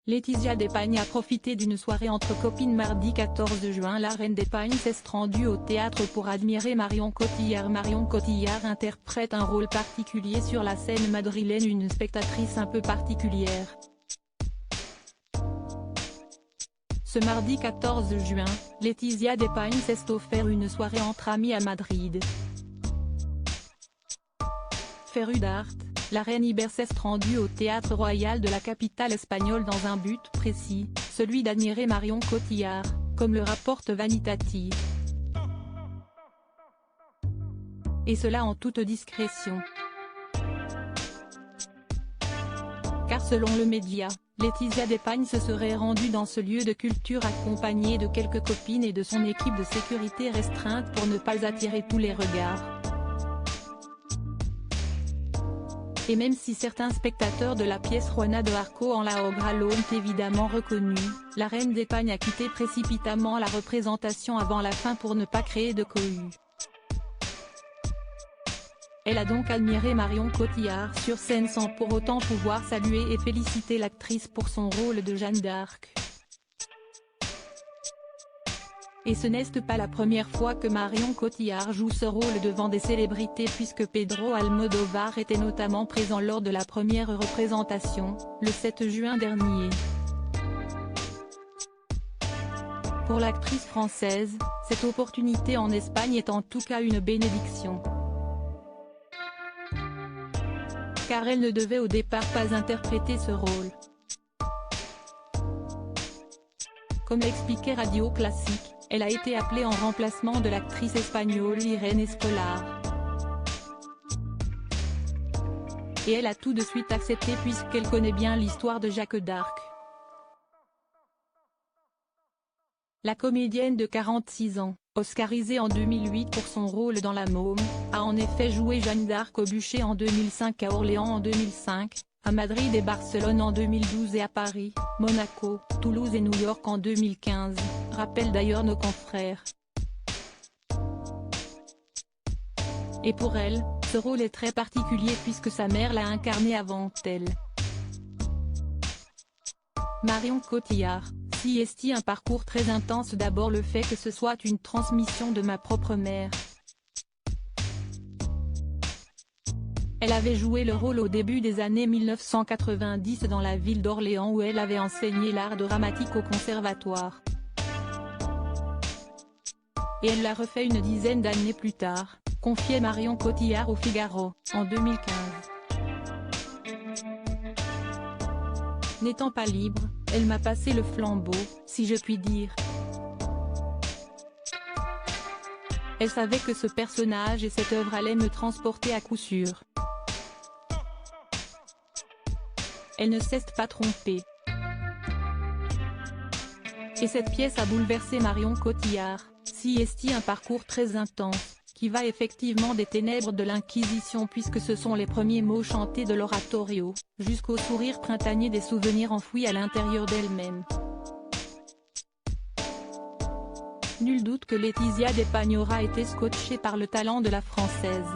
Laetitia d'Espagne a profité d'une soirée entre copines mardi 14 juin. La reine d'Espagne s'est rendue au théâtre pour admirer Marion Cotillard. Marion Cotillard interprète un rôle particulier sur la scène madrilène, une spectatrice un peu particulière. Ce mardi 14 juin, Laetitia d'Espagne s'est offert une soirée entre amis à Madrid. Férue d'art, la reine Ibère s'est rendue au Théâtre Royal de la capitale espagnole dans un but précis, celui d'admirer Marion Cotillard, comme le rapporte Vanitatis. Et cela en toute discrétion. Car selon le média, Laetitia d'Espagne se serait rendue dans ce lieu de culture accompagnée de quelques copines et de son équipe de sécurité restreinte pour ne pas attirer tous les regards. Et même si certains spectateurs de la pièce Juana de Arco en la Obra l'ont évidemment reconnu, la reine d'Espagne a quitté précipitamment la représentation avant la fin pour ne pas créer de cohue. Elle a donc admiré Marion Cotillard sur scène sans pour autant pouvoir saluer et féliciter l'actrice pour son rôle de Jeanne d'Arc. Et ce n'est pas la première fois que Marion Cotillard joue ce rôle devant des célébrités, puisque Pedro Almodóvar était notamment présent lors de la première représentation, le 7 juin dernier. Pour l'actrice française, cette opportunité en Espagne est en tout cas une bénédiction. Car elle ne devait au départ pas interpréter ce rôle. Comme l'expliquait Radio Classique, elle a été appelée en remplacement de l'actrice espagnole Irene Escolar. Et elle a tout de suite accepté puisqu'elle connaît bien l'histoire de Jeanne d'Arc. La comédienne de 46 ans, oscarisée en 2008 pour son rôle dans La Môme, a en effet joué Jeanne d'Arc au bûcher en 2005, à Orléans en 2005, à Madrid et Barcelone en 2012 et à Paris, Monaco, Toulouse et New York en 2015, rappellent d'ailleurs nos confrères. Et pour elle, ce rôle est très particulier puisque sa mère l'a incarné avant elle. Marion Cotillard, si est un parcours très intense. D'abord le fait que ce soit une transmission de ma propre mère. Elle avait joué le rôle au début des années 1990 dans la ville d'Orléans où elle avait enseigné l'art dramatique au conservatoire. Et elle l'a refait une dizaine d'années plus tard, confiait Marion Cotillard au Figaro, en 2015. N'étant pas libre, elle m'a passé le flambeau, si je puis dire. Elle savait que ce personnage et cette œuvre allaient me transporter à coup sûr. Elle ne s'est pas trompée. Et cette pièce a bouleversé Marion Cotillard, si est un parcours très intense, qui va effectivement des ténèbres de l'Inquisition puisque ce sont les premiers mots chantés de l'oratorio, jusqu'au sourire printanier des souvenirs enfouis à l'intérieur d'elle-même. Nul doute que Laetitia d'Espagne aura été scotchée par le talent de la Française.